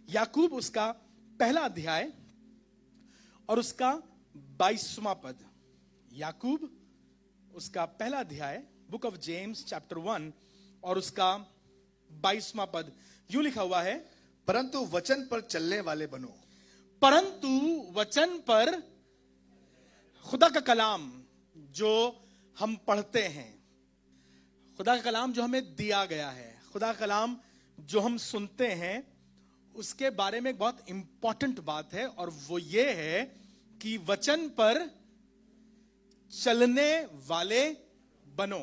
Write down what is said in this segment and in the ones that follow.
याकूब उसका पहला अध्याय और उसका 22वां पद। याकूब उसका पहला अध्याय, बुक ऑफ जेम्स चैप्टर 1 और उसका 22वां पद। यूं लिखा हुआ है, परंतु वचन पर चलने वाले बनो। परंतु वचन पर, खुदा का कलाम जो हम पढ़ते हैं, खुदा का कलाम जो हमें दिया गया है, खुदा का कलाम जो हम सुनते हैं, उसके बारे में एक बहुत इंपॉर्टेंट बात है और वो ये है कि वचन पर चलने वाले बनो।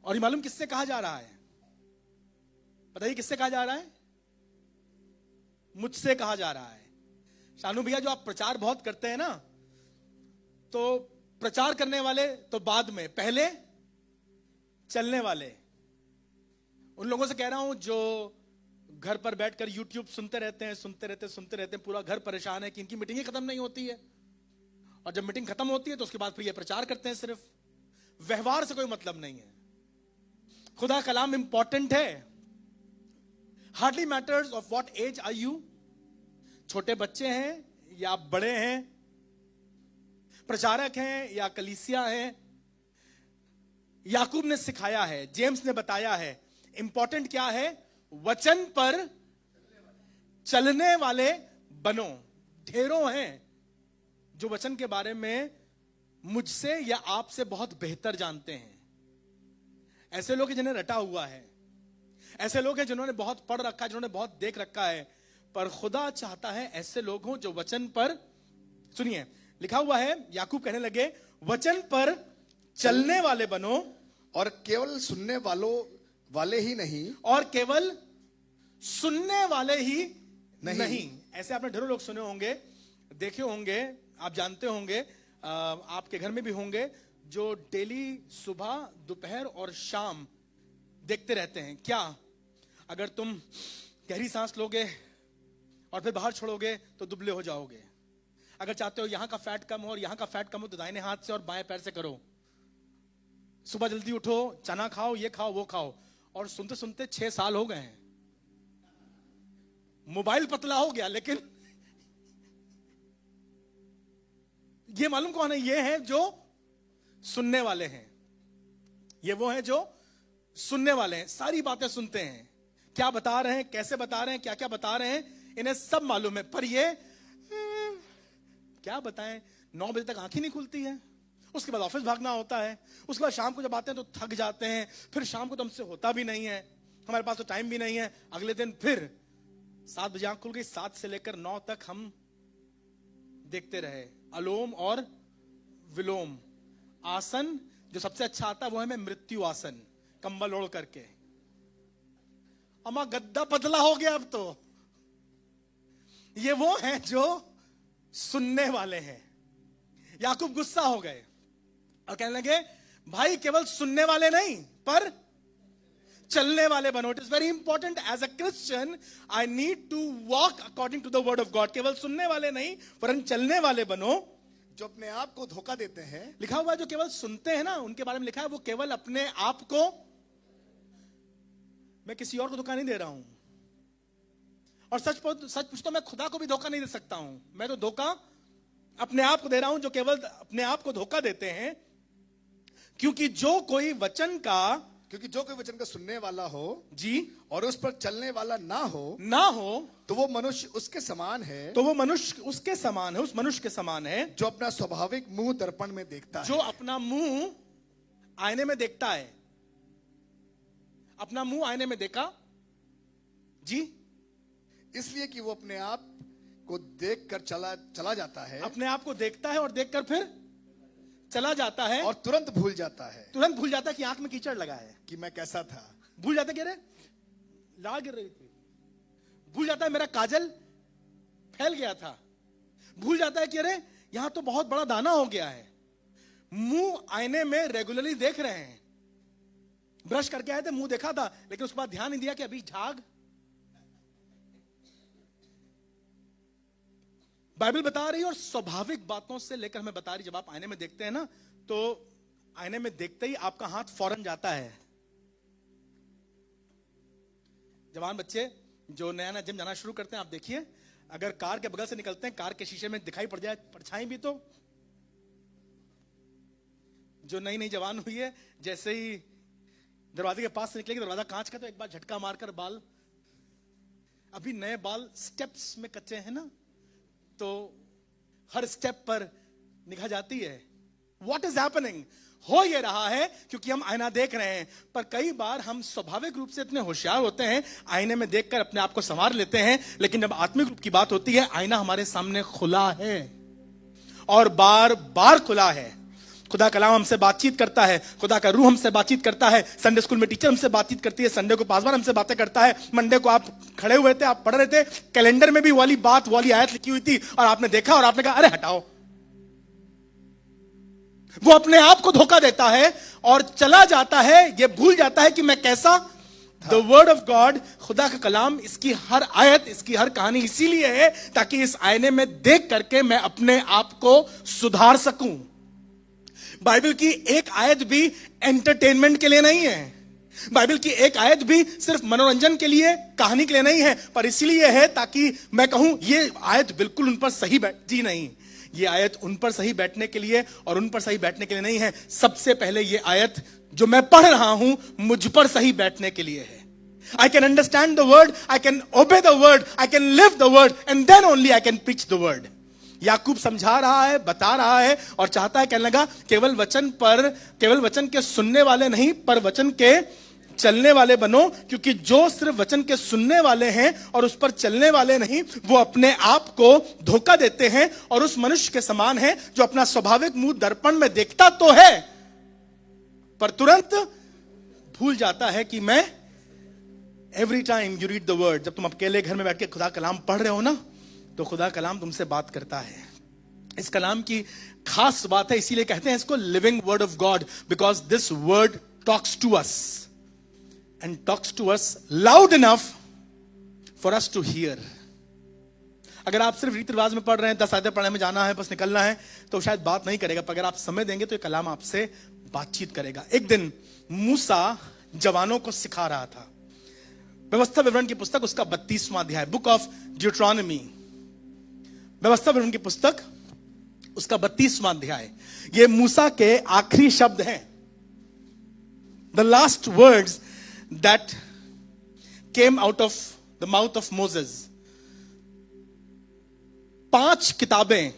और ये मालूम किससे कहा जा रहा है? बताइए किससे कहा जा रहा है? मुझसे कहा जा रहा है। शानू भैया, जो आप प्रचार बहुत करते हैं ना, तो प्रचार करने वाले तो बाद में, पहले चलने वाले। उन लोगों से कह रहा हूं जो घर पर बैठकर YouTube सुनते रहते हैं, पूरा घर परेशान है कि इनकी मीटिंग ही खत्म नहीं होती है, और जब मीटिंग खत्म होती है तो उसके बाद फिर ये प्रचार करते हैं, सिर्फ व्यवहार से कोई मतलब नहीं है। खुदा कलाम इंपॉर्टेंट है। Hardly matters of what age are you, छोटे बच्चे हैं या बड़े हैं, प्रचारक हैं या कलीसिया हैं, याकूब ने सिखाया है, जेम्स ने बताया है, इंपॉर्टेंट क्या है? वचन पर चलने वाले बनो। ढेरों हैं जो वचन के बारे में मुझसे या आपसे बहुत बेहतर जानते हैं। ऐसे लोग हैं जिन्हें रटा हुआ है, ऐसे लोग हैं जिन्होंने बहुत पढ़ रखा है, जिन्होंने बहुत देख रखा है, पर खुदा चाहता है ऐसे लोग हों जो वचन पर, सुनिए लिखा हुआ है, याकूब कहने लगे वचन पर चलने वाले बनो, और केवल सुनने वाले ही नहीं, और केवल सुनने वाले ही नहीं। ऐसे आपने ढेरों लोग सुने होंगे, देखे होंगे, आप जानते होंगे, आपके घर में भी होंगे, जो डेली सुबह, दोपहर और शाम देखते रहते हैं। क्या? अगर तुम गहरी सांस लोगे और फिर बाहर छोड़ोगे तो दुबले हो जाओगे। अगर चाहते हो यहां का फैट कम हो और यहां का फैट कम हो तो दाहिने हाथ से और बाएं पैर से करो। सुबह जल्दी उठो, चना खाओ, ये खाओ, वो खाओ। और सुनते सुनते 6 साल हो गए हैं। मोबाइल पतला हो गया, लेकिन ये मालूम कौन है? ये हैं जो सुनने वाले हैं। ये वो हैं जो सुनने वाले हैं, सारी बातें सुनते हैं, क्या बता रहे हैं, कैसे बता रहे हैं, क्या क्या बता रहे हैं, इन्हें सब मालूम है। पर ये क्या बताएं, 9 बजे तक आंख ही नहीं खुलती है, उसके बाद ऑफिस भागना होता है, उसके बाद शाम को जब आते हैं तो थक जाते हैं, फिर शाम को तो हमसे होता भी नहीं है, हमारे पास तो टाइम भी नहीं है। अगले दिन फिर 7 बजे आंख खुल गई, 7 से लेकर 9 तक हम देखते रहे अलोम और विलोम आसन। जो सबसे अच्छा आता है वो है मैं मृत्यु आसन, कंबल ओढ़ करके। अमा गद्दा पतला हो गया अब तो। ये वो हैं जो सुनने वाले हैं। याकूब गुस्सा हो गए और कहने लगे भाई केवल सुनने वाले नहीं पर चलने वाले बनो। It is very important as a Christian, I need to walk according to the word of God. केवल सुनने वाले नहीं वरन चलने वाले बनो। जो अपने आप को धोखा देते हैं, लिखा हुआ है जो केवल सुनते हैं ना, उनके बारे में लिखा है वो केवल अपने आप को, मैं किसी और को धोखा नहीं दे रहा हूं, और सच पूछ तो मैं खुदा को भी धोखा नहीं दे सकता हूं, मैं तो धोखा अपने आप को दे रहा हूं, जो केवल अपने आप को धोखा देते हैं। क्योंकि जो कोई वचन का सुनने वाला हो जी और उस पर चलने वाला ना हो तो वो मनुष्य उसके समान है, उस मनुष्य के समान है जो अपना स्वाभाविक मुंह दर्पण में देखता है। जो अपना मुंह आईने में देखता है। अपना मुंह आईने में देखा जी, इसलिए कि वो अपने आप को देखकर चला जाता है, अपने आप को देखता है और देखकर फिर चला जाता है और तुरंत भूल जाता है कि आंख में कीचड़ लगा है, कि मैं कैसा था। भूल जाता है कि अरे लाल गिर रही थी, भूल जाता है मेरा काजल फैल गया था, भूल जाता है कि अरे यहां तो बहुत बड़ा दाना हो गया है। मुंह आईने में रेगुलरली देख रहे हैं, ब्रश करके आए थे, मुंह देखा था, लेकिन उसके बाद ध्यान नहीं दिया कि अभी झाग। बाइबल बता रही है और स्वाभाविक बातों से लेकर हमें बता रही। जब आप आईने में देखते हैं ना, तो आईने में देखते ही आपका हाथ फौरन जाता है। जवान बच्चे जो नया नया जिम जाना शुरू करते हैं, आप देखिए, अगर कार के बगल से निकलते हैं, कार के शीशे में दिखाई पड़ जाए परछाई भी, तो जो नई नई जवान हुई है, जैसे ही दरवाजे के पास से निकलेगी, दरवाजा कांच का, तो एक बार झटका मारकर बाल, अभी नए बाल स्टेप्स में कच्चे हैं ना, तो हर स्टेप पर निगाह जाती है। What is happening? हो ये रहा है क्योंकि हम आईना देख रहे हैं, पर कई बार हम स्वाभाविक रूप से इतने होशियार होते हैं, आईने में देखकर अपने आप को संवार लेते हैं, लेकिन जब आत्मिक रूप की बात होती है, आईना हमारे सामने खुला है और बार बार खुला है। खुदा कलाम हमसे बातचीत करता है, खुदा का रूह हमसे बातचीत करता है, संडे स्कूल में टीचर हमसे बातचीत करती है, संडे को पासवान हमसे बातें करता है, मंडे को आप खड़े हुए थे, आप पढ़ रहे थे, कैलेंडर में भी वाली बात, वाली आयत लिखी हुई थी, और आपने देखा और आपने कहा अरे हटाओ। वो अपने आप को धोखा देता है और चला जाता है, ये भूल जाता है कि मैं कैसा। द वर्ड ऑफ गॉड, खुदा का कलाम, इसकी हर आयत, इसकी हर कहानी इसीलिए है ताकि इस आईने में देख करके मैं अपने आप को सुधार सकूं। बाइबल की एक आयत भी एंटरटेनमेंट के लिए नहीं है, बाइबल की एक आयत भी सिर्फ मनोरंजन के लिए, कहानी के लिए नहीं है, पर इसलिए है ताकि मैं कहूं ये आयत बिल्कुल उन पर सही जी नहीं, ये आयत उन पर सही बैठने के लिए और उन पर सही बैठने के लिए नहीं है। सबसे पहले ये आयत जो मैं पढ़ रहा हूं मुझ पर सही बैठने के लिए है। I can understand the word, I can obey the word, I can live the word, and then only I can preach the word. याकूब समझा रहा है, बता रहा है और चाहता है, कहने लगा केवल वचन के सुनने वाले नहीं, पर वचन के चलने वाले बनो, क्योंकि जो सिर्फ वचन के सुनने वाले हैं और उस पर चलने वाले नहीं, वो अपने आप को धोखा देते हैं और उस मनुष्य के समान है जो अपना स्वाभाविक मुंह दर्पण में देखता तो है, पर तुरंत भूल जाता है कि मैं every time you read the word, जब तुम अकेले घर में बैठ के खुदा कलाम पढ़ रहे हो ना, तो खुदा कलाम तुमसे बात करता है। इस कलाम की खास बात है, इसीलिए कहते हैं इसको living word of God, because this word talks to us and talks to us loud enough for us to hear. अगर आप सिर्फ रीति रिवाज में पढ़ रहे हैं, 10 आयतें पढ़ने में जाना है, बस निकलना है, तो शायद बात नहीं करेगा, पर अगर आप समय देंगे तो ये कलाम आपसे बातचीत करेगा। एक दिन मूसा जवानों को सिखा रहा था। व्यवस्था विवरण की पुस्तक, उसका 32वां अध्याय, बुक ऑफ ड्यूट्रॉनमी, व्यवस्था विवरण की पुस्तक, उसका 32वां अध्याय। ये मूसा के आखिरी शब्द हैं, the last words that came out of the mouth of Moses. 5 किताबें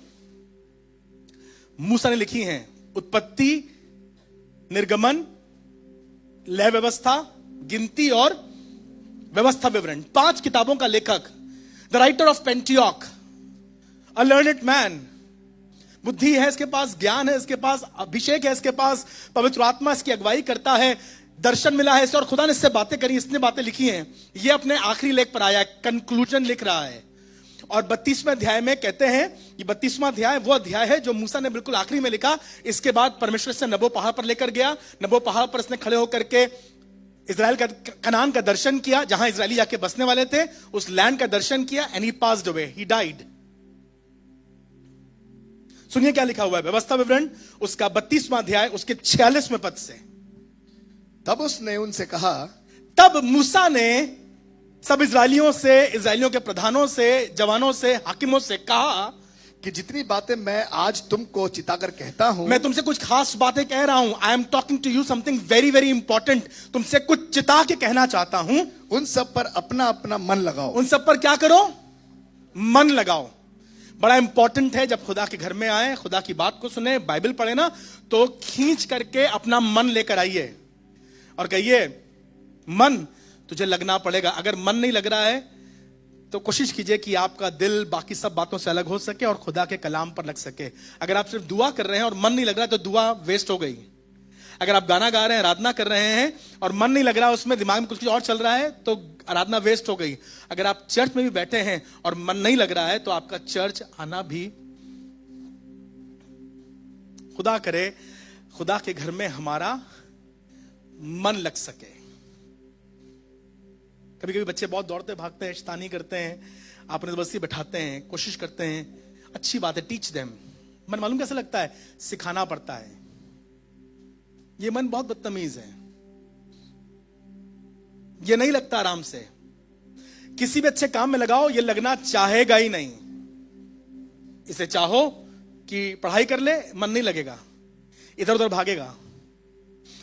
मूसा ने लिखी हैं, उत्पत्ति, निर्गमन, लय व्यवस्था, गिनती और व्यवस्था विवरण। 5 किताबों का लेखक, द राइटर ऑफ पेंटियॉक, अ लर्नेड मैन, बुद्धि है इसके पास, ज्ञान है इसके पास, अभिषेक है इसके पास, पवित्र आत्मा इसकी अगुवाई करता है, दर्शन मिला है इसे और खुदा ने इससे बातें करी, इसने बातें लिखी हैं। ये अपने आखिरी लेख पर आया है, कंक्लूजन लिख रहा है। और 32वें अध्याय में कहते हैं, ये 32वां अध्याय वो अध्याय है जो मूसा ने बिल्कुल आखिरी में लिखा। इसके बाद परमेश्वर से नबो पहाड़ पर लेकर गया, नबो पहाड़ पर इसने खड़े होकर के इजराइल का, कनान का दर्शन किया, जहां इजरायली जाके बसने वाले थे, उस लैंड का दर्शन किया, and he passed away, he died. सुनिए क्या लिखा हुआ है, व्यवस्था विवरण उसका 32वां अध्याय, उसके 46वें पद से। तब उसने उनसे कहा, तब मूसा ने सब इजरायलियों से, इजरायलियों के प्रधानों से, जवानों से, हाकिमों से कहा कि जितनी बातें मैं आज तुमको चिताकर कहता हूं, मैं तुमसे कुछ खास बातें कह रहा हूं, I am talking to you something very very important, तुमसे कुछ चिता के कहना चाहता हूं। उन सब पर अपना अपना मन लगाओ। उन सब पर क्या करो? मन लगाओ। बड़ा इंपॉर्टेंट है, जब खुदा के घर में आए, खुदा की बात को सुने, बाइबल पढ़े ना, तो खींच करके अपना मन लेकर आइए और कहिए, मन तुझे लगना पड़ेगा। अगर मन नहीं लग रहा है तो कोशिश कीजिए कि आपका दिल बाकी सब बातों से अलग हो सके और खुदा के कलाम पर लग सके। अगर आप सिर्फ दुआ कर रहे हैं और मन नहीं लग रहा तो दुआ वेस्ट हो गई। अगर आप गाना गा रहे हैं, आराधना कर रहे हैं और मन नहीं लग रहा, उसमें दिमाग में कुछ और चल रहा है, तो आराधना वेस्ट हो गई। अगर आप चर्च में भी बैठे हैं और मन नहीं लग रहा है तो आपका चर्च आना भी, खुदा करे खुदा के घर में हमारा मन लग सके। कभी कभी बच्चे बहुत दौड़ते भागते हैं, शैतानी करते हैं, आप जबरदस्ती बैठाते हैं, कोशिश करते हैं, अच्छी बात है, टीच देम। मन मालूम कैसे लगता है? सिखाना पड़ता है। ये मन बहुत बदतमीज है, ये नहीं लगता आराम से। किसी भी अच्छे काम में लगाओ, ये लगना चाहेगा ही नहीं। इसे चाहो कि पढ़ाई कर ले, मन नहीं लगेगा, इधर उधर भागेगा।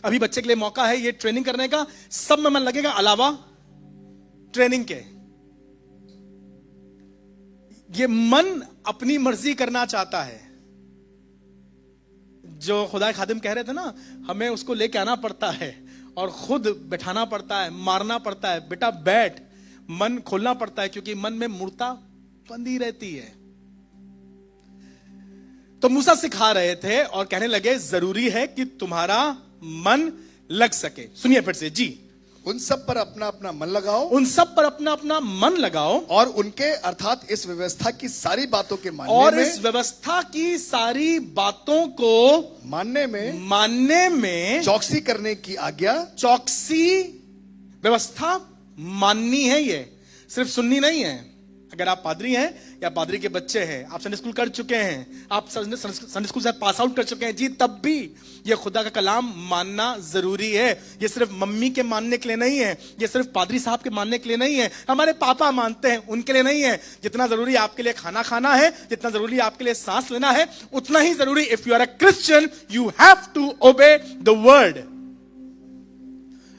अभी बच्चे के लिए मौका है ये ट्रेनिंग करने का, सब में मन लगेगा अलावा ट्रेनिंग के। ये मन अपनी मर्जी करना चाहता है। जो खुदा के खादिम कह रहे थे ना, हमें उसको लेके आना पड़ता है और खुद बैठाना पड़ता है, मारना पड़ता है, बेटा बैठ, मन खोलना पड़ता है, क्योंकि मन में मूर्ता बंधी रहती है। तो मूसा सिखा रहे थे और कहने लगे जरूरी है कि तुम्हारा मन लग सके। सुनिए फिर से जी। उन सब पर अपना अपना मन लगाओ, उन सब पर अपना अपना मन लगाओ, और उनके अर्थात इस व्यवस्था की सारी बातों के और इस व्यवस्था की सारी बातों को मानने में चौकसी करने की आज्ञा। चौकसी, व्यवस्था माननी है, ये सिर्फ सुननी नहीं है। अगर आप पादरी हैं या पादरी के बच्चे हैं, आप संडे स्कूल कर चुके हैं, आप संडे स्कूल से पास आउट कर चुके हैं जी, तब भी ये खुदा का कलाम मानना जरूरी है। ये सिर्फ मम्मी के मानने के लिए नहीं है, ये सिर्फ पादरी साहब के मानने के लिए नहीं है, हमारे पापा मानते हैं उनके लिए नहीं है। जितना जरूरी आपके लिए खाना खाना है, जितना जरूरी आपके लिए सांस लेना है, उतना ही जरूरी if you are a Christian you have to obey the word.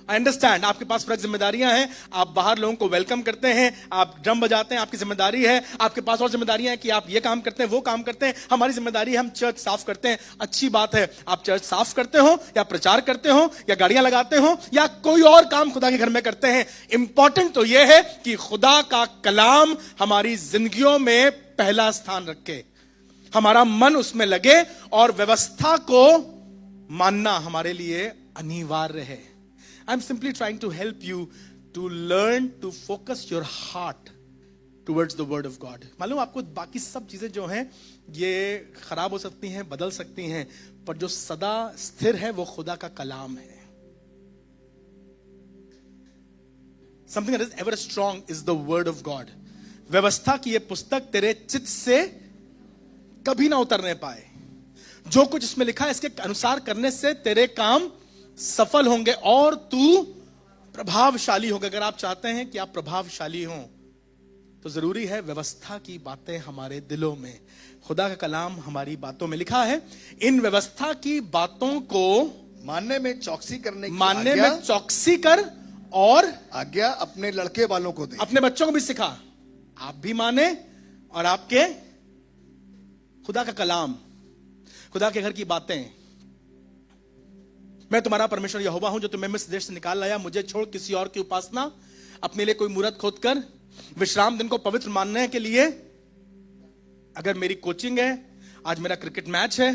I understand, आपके पास फर्क जिम्मेदारियां हैं। आप बाहर लोगों को वेलकम करते हैं, आप ड्रम बजाते हैं, आपकी जिम्मेदारी है। आपके पास और जिम्मेदारियां हैं कि आप ये काम करते हैं, वो काम करते हैं। हमारी जिम्मेदारी है हम चर्च साफ करते हैं। अच्छी बात है, आप चर्च साफ करते हो या प्रचार करते हो या गाड़ियां लगाते हो या कोई और काम खुदा के घर में करते हैं। इंपॉर्टेंट तो यह है कि खुदा का कलाम हमारी जिंदगियों में पहला स्थान रखे, हमारा मन उसमें लगे और व्यवस्था को मानना हमारे लिए अनिवार्य है। I'm simply trying to help you to learn to focus your heart towards the word of God. मालूम आपको बाकी सब चीजें जो हैं ये खराब हो सकती हैं, बदल सकती हैं, पर जो सदा स्थिर है वो खुदा का कलाम है। Something that is ever strong is the word of God. व्यवस्था की ये पुस्तक तेरे चित्त से कभी ना उतरने पाए। जो कुछ इसमें लिखा है इसके अनुसार करने से तेरे काम सफल होंगे और तू प्रभावशाली होगा। अगर आप चाहते हैं कि आप प्रभावशाली हो तो जरूरी है व्यवस्था की बातें हमारे दिलों में, खुदा का कलाम हमारी बातों में लिखा है। इन व्यवस्था की बातों को मानने में चौकसी करने की मानने में चौकसी कर और आज्ञा अपने लड़के वालों को दे। अपने बच्चों को भी सिखा, आप भी माने और आपके खुदा का कलाम, खुदा के घर की बातें। मैं तुम्हारा परमेश्वर यहोवा हूं जो तुम्हें मिस्र देश से निकाल लाया। मुझे छोड़ किसी और की उपासना, अपने लिए कोई मूरत खोदकर, विश्राम दिन को पवित्र मानने के लिए। अगर मेरी कोचिंग है, आज मेरा क्रिकेट मैच है,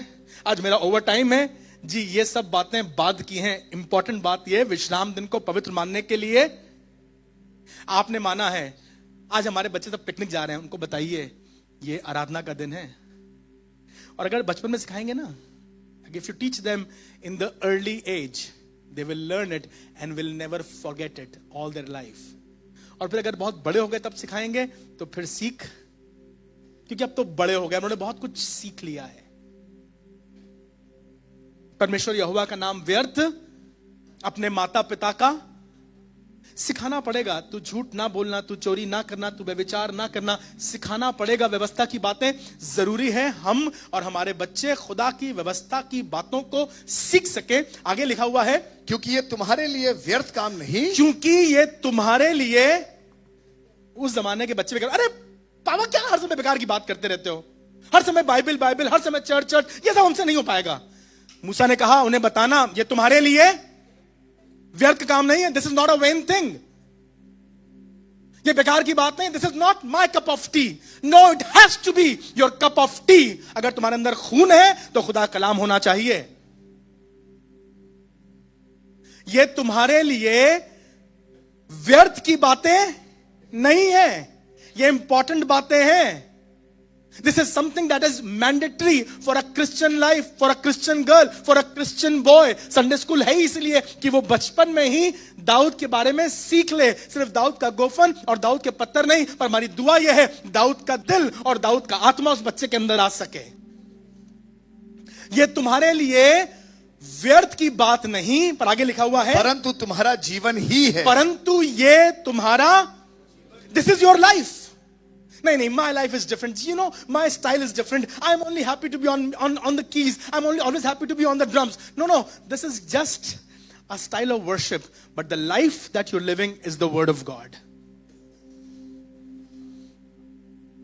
आज मेरा ओवर टाइम है जी, ये सब बातें बाद की हैं। इंपॉर्टेंट बात ये, विश्राम दिन को पवित्र मानने के लिए आपने माना है। आज हमारे बच्चे सब पिकनिक जा रहे हैं, उनको बताइए ये आराधना का दिन है। और अगर बचपन में सिखाएंगे ना, if you teach them in the early age, they will learn it and will never forget it all their life. और फिर अगर बहुत बड़े हो गए तब सिखाएंगे तो फिर सीख, क्योंकि अब तो बड़े हो गए, उन्होंने बहुत कुछ सीख लिया है। परमेश्वर यहोवा का नाम व्यर्थ, अपने माता पिता का सिखाना पड़ेगा। तू झूठ ना बोलना, तू चोरी ना करना, तू व्यभिचार ना करना, सिखाना पड़ेगा। व्यवस्था की बातें जरूरी है हम और हमारे बच्चे खुदा की व्यवस्था की बातों को सीख सके। आगे लिखा हुआ है, क्योंकि ये तुम्हारे लिए व्यर्थ काम नहीं, क्योंकि ये तुम्हारे लिए। उस जमाने के बच्चे अरे पापा क्या हर समय बेकार की बात करते रहते हो, हर समय बाइबल बाइबल, हर समय चर्च चर्च, ये सब हमसे नहीं हो पाएगा। मूसा ने कहा उन्हें बताना ये तुम्हारे लिए व्यर्थ काम नहीं है। This is not a vain thing, ये बेकार की बात नहीं। This is not my cup of tea, no it has to be your cup of tea. अगर तुम्हारे अंदर खून है तो खुदा कलाम होना चाहिए। ये तुम्हारे लिए व्यर्थ की बातें नहीं है, ये इंपॉर्टेंट बातें हैं। This is something that is mandatory for a Christian life, for a Christian girl, for a Christian boy. Sunday school है इसलिए कि वो बचपन में ही दाऊद के बारे में सीख ले। सिर्फ दाऊद का गोफन और दाऊद के पत्थर नहीं, पर हमारी दुआ यह है दाऊद का दिल और दाऊद का आत्मा उस बच्चे के अंदर आ सके। ये तुम्हारे लिए व्यर्थ की बात नहीं, पर आगे लिखा हुआ है परंतु तुम्हारा जीवन ही है। परंतु ये तुम्हारा दिस इज योर लाइफ. नहीं, my life is different. You know, my style is different. I'm only happy to be on the keys. I'm only always happy to be on the drums. No, this is just a style of worship. But the life that you're living is the word of God.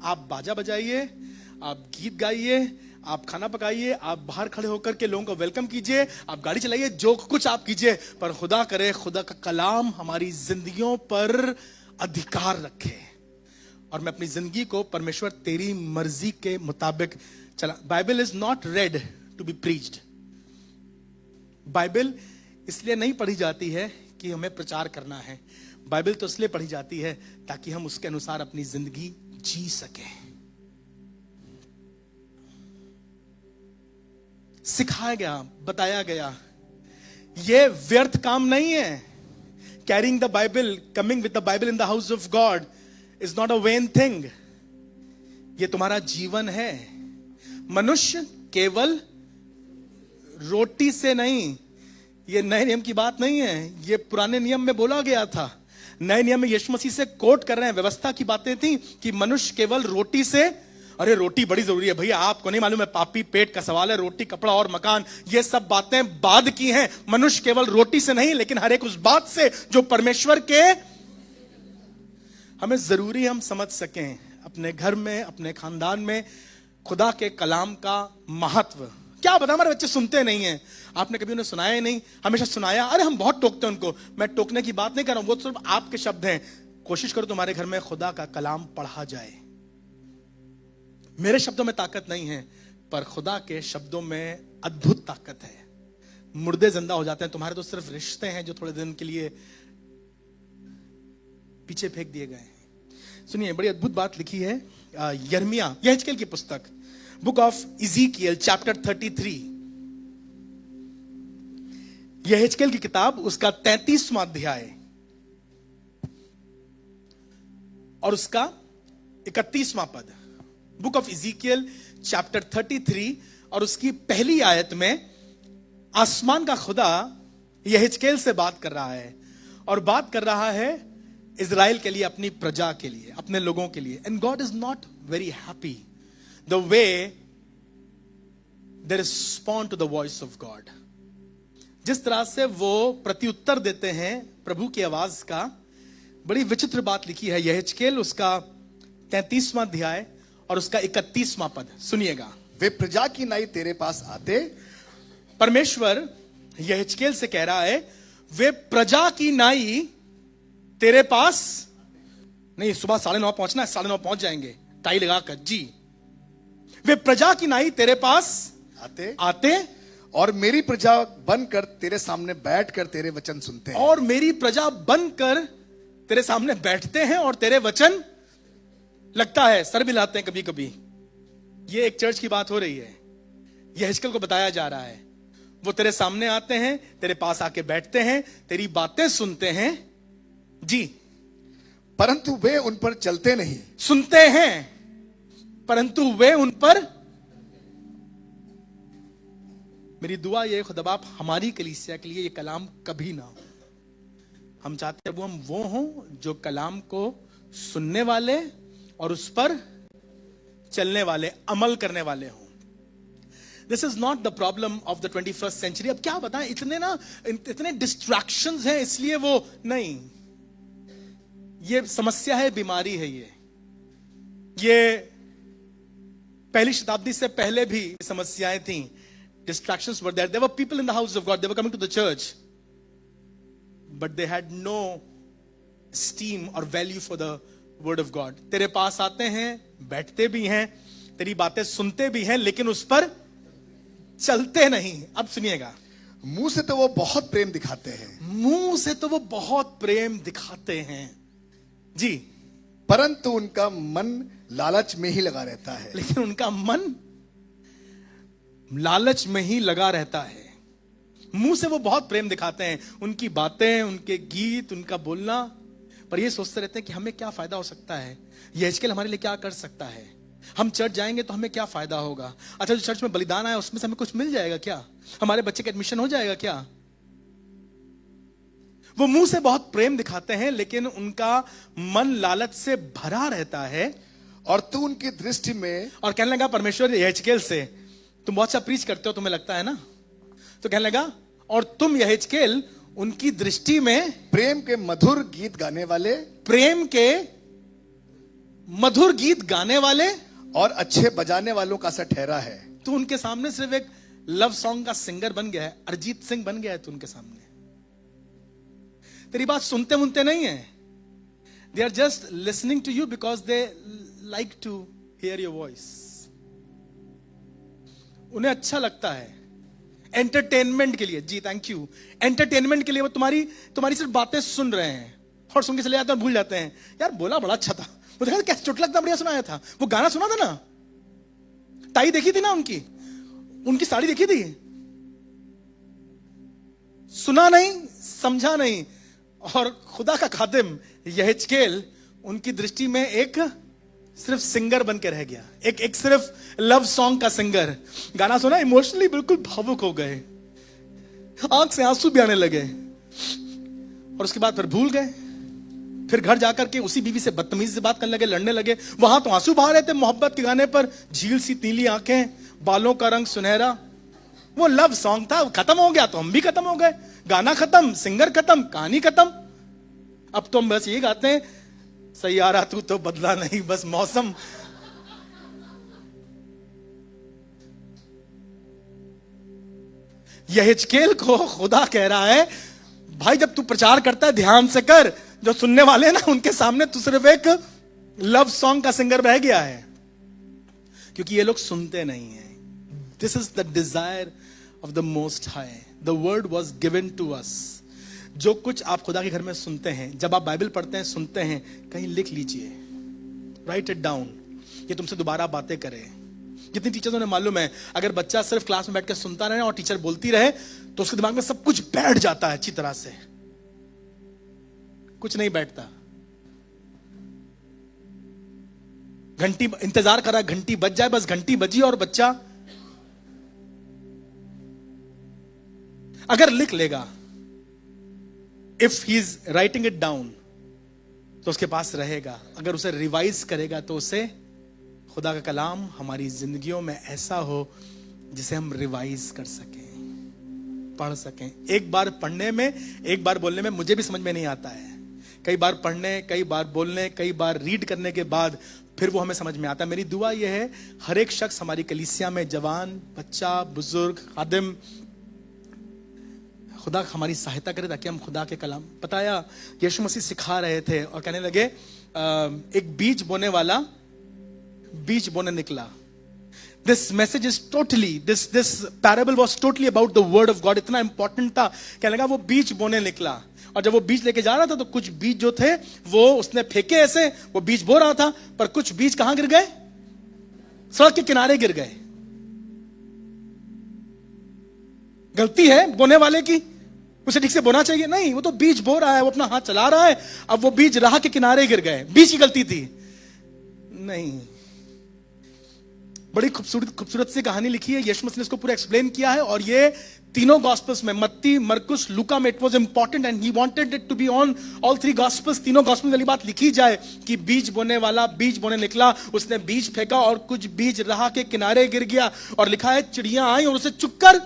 आप बाजा बजाइए, आप गीत गाइए, आप खाना पकाइए, आप बाहर खड़े होकर के लोगों को वेलकम कीजिए, आप गाड़ी चलाइए, जो कुछ आप कीजिए, पर खुदा करे खुदा का कलाम हमारी जिंदगियों पर अधिकार रखे और मैं अपनी जिंदगी को परमेश्वर तेरी मर्जी के मुताबिक चला. Bible is not read to be preached. Bible इसलिए नहीं पढ़ी जाती है कि हमें प्रचार करना है. बाइबल तो इसलिए पढ़ी जाती है ताकि हम उसके अनुसार अपनी जिंदगी जी सकें. सिखाया गया, बताया गया, यह व्यर्थ काम नहीं है. Carrying the Bible, coming with the Bible in the house of God is not a vain thing. ये तुम्हारा जीवन है. मनुष्य केवल रोटी से नहीं, ये नए नियम की बात नहीं है, ये पुराने नियम में बोला गया था. नए नियम में यीशु मसीह से कोट कर रहे हैं. व्यवस्था की बातें थी कि मनुष्य केवल रोटी से. अरे रोटी बड़ी जरूरी है भैया, आपको नहीं मालूम है, पापी पेट का सवाल है. रोटी, कपड़ा और मकान, ये सब बातें बाद की हैं. मनुष्य केवल रोटी से नहीं, लेकिन हर एक उस बात से जो परमेश्वर के हमें जरूरी हम समझ सकें. अपने घर में, अपने खानदान में खुदा के कलाम का महत्व. क्या बता, हमारे बच्चे सुनते नहीं हैं. आपने कभी उन्हें सुनाया ही नहीं, हमेशा सुनाया. अरे हम बहुत टोकते हैं उनको. मैं टोकने की बात नहीं कर रहा हूं, वो सिर्फ आपके शब्द हैं. कोशिश करो तुम्हारे घर में खुदा का कलाम पढ़ा जाए. मेरे शब्दों में ताकत नहीं है, पर खुदा के शब्दों में अद्भुत ताकत है. मुर्दे जिंदा हो जाते हैं. तुम्हारे तो सिर्फ रिश्ते हैं जो थोड़े दिन के लिए पीछे फेंक दिए गए हैं. सुनिए, बड़ी अद्भुत बात लिखी है यिर्मयाह, यहेजकेल की पुस्तक, बुक ऑफ इज़ीकियल चैप्टर 33. यहेजकेल की किताब, उसका 33वां अध्याय और उसका 31वां पद. बुक ऑफ इज़ीकियल चैप्टर 33 और उसकी पहली आयत में आसमान का खुदा यहेजकेल से बात कर रहा है और बात कर रहा है इज़राइल के लिए, अपनी प्रजा के लिए, अपने लोगों के लिए. And God is not very happy the way they respond to the voice of God. जिस तरह से वो प्रत्युत्तर देते हैं प्रभु की आवाज का. बड़ी विचित्र बात लिखी है यहेजकेल, उसका 33वां अध्याय और उसका 31वां पद. सुनिएगा. वे प्रजा की नाई तेरे पास आते. परमेश्वर यहेजकेल से कह रहा है, वे प्रजा की नाई तेरे पास नहीं. सुबह 9:30 पहुंचना है, 9:30 पहुंच जाएंगे टाई लगाकर. जी, वे प्रजा की नाई तेरे पास आते और मेरी प्रजा बनकर तेरे सामने बैठकर तेरे वचन सुनते हैं. और मेरी प्रजा बनकर तेरे सामने बैठते हैं और तेरे वचन, लगता है सर भी हिलाते हैं कभी कभी. ये एक चर्च की बात हो रही है. यहेजकेल को बताया जा रहा है, वो तेरे सामने आते हैं, तेरे पास आके बैठते हैं, तेरी बातें सुनते हैं. जी, परंतु वे उन पर चलते नहीं. सुनते हैं परंतु वे उन पर. मेरी दुआ ये खुदा बाप हमारी कलीसिया के लिए ये कलाम कभी ना हो. हम चाहते हैं हम वो हों जो कलाम को सुनने वाले और उस पर चलने वाले, अमल करने वाले हों. This is not the problem of the 21st century. अब क्या बताएं, इतने डिस्ट्रैक्शंस हैं, इसलिए वो नहीं. ये समस्या है, बीमारी है. ये पहली शताब्दी से पहले भी समस्याएं थी. Distractions were there. There were people in the house of God. They were coming to the church, but they had no esteem or value for the word of God. तेरे पास आते हैं, बैठते भी हैं, तेरी बातें सुनते भी हैं, लेकिन उस पर चलते नहीं. अब सुनिएगा. मुंह से तो वो बहुत प्रेम दिखाते हैं. मुंह से तो वो बहुत प्रेम दिखाते हैं. जी, परंतु उनका मन लालच में ही लगा रहता है. लेकिन उनका मन लालच में ही लगा रहता है. मुंह से वो बहुत प्रेम दिखाते हैं, उनकी बातें, उनके गीत, उनका बोलना, पर ये सोचते रहते हैं कि हमें क्या फायदा हो सकता है, यहेजकेल हमारे लिए क्या कर सकता है, हम चर्च जाएंगे तो हमें क्या फायदा होगा. अच्छा, जो चर्च में बलिदान आया उसमें से हमें कुछ मिल जाएगा क्या, हमारे बच्चे का एडमिशन हो जाएगा क्या. वो मुंह से बहुत प्रेम दिखाते हैं, लेकिन उनका मन लालच से भरा रहता है। और तू उनकी दृष्टि में, और कहने लगा परमेश्वर यहेजकेल से, तुम बहुत सा प्रीच करते हो, तुम्हें लगता है ना, तो कहने लगा और तुम यहेजकेल उनकी दृष्टि में प्रेम के मधुर गीत गाने वाले, प्रेम के मधुर गीत गाने वाले और अच्छे बजाने वालों का सा ठहरा है। तू उनके सामने सिर्फ एक लव सॉन्ग का सिंगर बन गया है, अरिजीत सिंह बन गया है तू उनके सामने। तेरी बात सुनते मुनते नहीं है, they are just listening to you because they like to hear your voice. उन्हें अच्छा लगता है एंटरटेनमेंट के लिए। जी थैंक यू। एंटरटेनमेंट के लिए वो तुम्हारी सिर्फ बातें सुन रहे हैं और सुन के चले जाते हैं, भूल जाते हैं यार बोला बड़ा अच्छा था, वो देखा कैसे चोट लगता बढ़िया सुनाया था, वो गाना सुना था ना, टाई देखी थी ना, उनकी साड़ी देखी थी, सुना नहीं, समझा नहीं। और खुदा का खादिम यहेजकेल उनकी दृष्टि में एक सिर्फ सिंगर बन के रह गया, एक सिर्फ लव सॉन्ग का सिंगर। गाना सुना, इमोशनली बिल्कुल भावुक हो गए, आंख से आंसू भी आने लगे, और उसके बाद फिर भूल गए। फिर घर जाकर के उसी बीवी से बदतमीजी से बात करने लगे, लड़ने लगे। वहां तो आंसू बहा रहे थे मोहब्बत के गाने पर, झील सी नीली आंखें, बालों का रंग सुनहरा। वो लव सॉन्ग था, खत्म हो गया तो हम भी खत्म हो गए, गाना खत्म, सिंगर खत्म, कहानी खत्म। अब तो हम बस ये गाते हैं, सैयारा तू तो बदला नहीं, बस मौसम। यहेजकेल को खुदा कह रहा है, भाई जब तू प्रचार करता है ध्यान से कर, जो सुनने वाले हैं ना उनके सामने तू सिर्फ एक लव सॉन्ग का सिंगर रह गया है, क्योंकि ये लोग सुनते नहीं है। This is the desire of the most high, the word was given to us. जो कुछ आप खुदा के घर में सुनते हैं, जब आप बाइबल पढ़ते हैं, सुनते हैं, कहीं लिख लीजिए, राइट इट डाउन, ये तुमसे दोबारा बातें करे। कितनी टीचर्स ने मालूम है, अगर बच्चा सिर्फ क्लास में बैठ कर सुनता रहे और टीचर बोलती रहे तो उसके दिमाग में सब कुछ बैठ जाता है अच्छी तरह से। कुछ नहीं बैठता, घंटी इंतजार कर रहा है, घंटी बज जाए, बस घंटी बजी और बच्चा अगर लिख लेगा, if he is writing it down, तो उसके पास रहेगा। अगर उसे रिवाइज करेगा तो उसे खुदा का कलाम हमारी जिंदगियों में ऐसा हो जिसे हम रिवाइज कर सकें, पढ़ सकें। एक बार पढ़ने में, एक बार बोलने में मुझे भी समझ में नहीं आता है, कई बार पढ़ने, कई बार बोलने, कई बार रीड करने के बाद फिर वो हमें समझ में आता है। मेरी दुआ यह है हर एक शख्स हमारी कलीसिया में, जवान, बच्चा, बुजुर्ग, खादिम, खुदा हमारी सहायता करे ताकि हम खुदा के कलाम। बताया यीशु मसीह सिखा रहे थे और कहने लगे एक बीज बोने वाला बीज बोने निकला। This message is totally, this parable was totally about the word of God. इतना इंपॉर्टेंट था, कहने लगा वो बीज बोने निकला, और जब वो बीज लेके जा रहा था तो कुछ बीज जो थे वो उसने फेंके ऐसे, वो बीज बो रहा था, पर कुछ बीज कहां गिर गए? सड़क के किनारे गिर गए। गलती है बोने वाले की, उसे ठीक से बोना चाहिए नहीं, वो तो बीज बो रहा है, वो अपना हाथ चला रहा है, अब वो बीज राह के किनारे गिर गए, बीज की गलती थी नहीं। बड़ी खूबसूरत सी कहानी लिखी है, यीशु मसीह ने इसको पूरा एक्सप्लेन किया है, और ये तीनों गॉस्पेल्स में, मत्ती, मरकुस, लूका में it was important and he wanted it to be on all three gospels. तीनों गॉस्पेल वाली बात लिखी जाए कि बीज बोने वाला बीज बोने निकला, उसने बीज फेंका और कुछ बीज राह के किनारे गिर गया, और लिखा है चिड़ियां आई और उसे चुगकर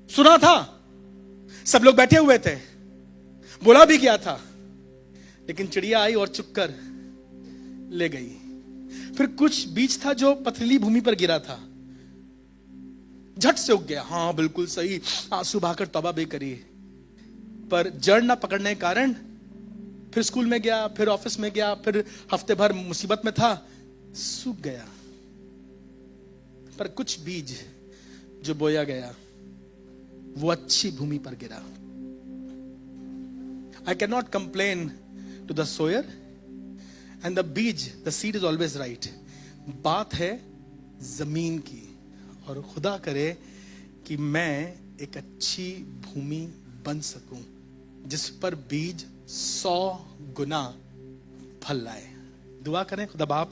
सुना था। सब लोग बैठे हुए थे, बोला भी किया था, लेकिन चिड़िया आई और चुगकर ले गई। फिर कुछ बीज था जो पथरीली भूमि पर गिरा था, झट से उग गया, हाँ बिल्कुल सही, आंसू बहाकर तौबा भी करी, पर जड़ ना पकड़ने के कारण फिर स्कूल में गया, फिर ऑफिस में गया, फिर हफ्ते भर मुसीबत में था, सूख गया। पर कुछ बीज जो बोया गया वो अच्छी भूमि पर गिरा। I cannot complain to the sower and the बीज, the seed is always right. बात है जमीन की, और खुदा करे कि मैं एक अच्छी भूमि बन सकूं जिस पर बीज 100 गुना फल लाए। दुआ करें, खुदा बाप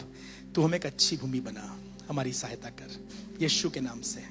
तू हमें एक अच्छी भूमि बना, हमारी सहायता कर, यीशु के नाम से।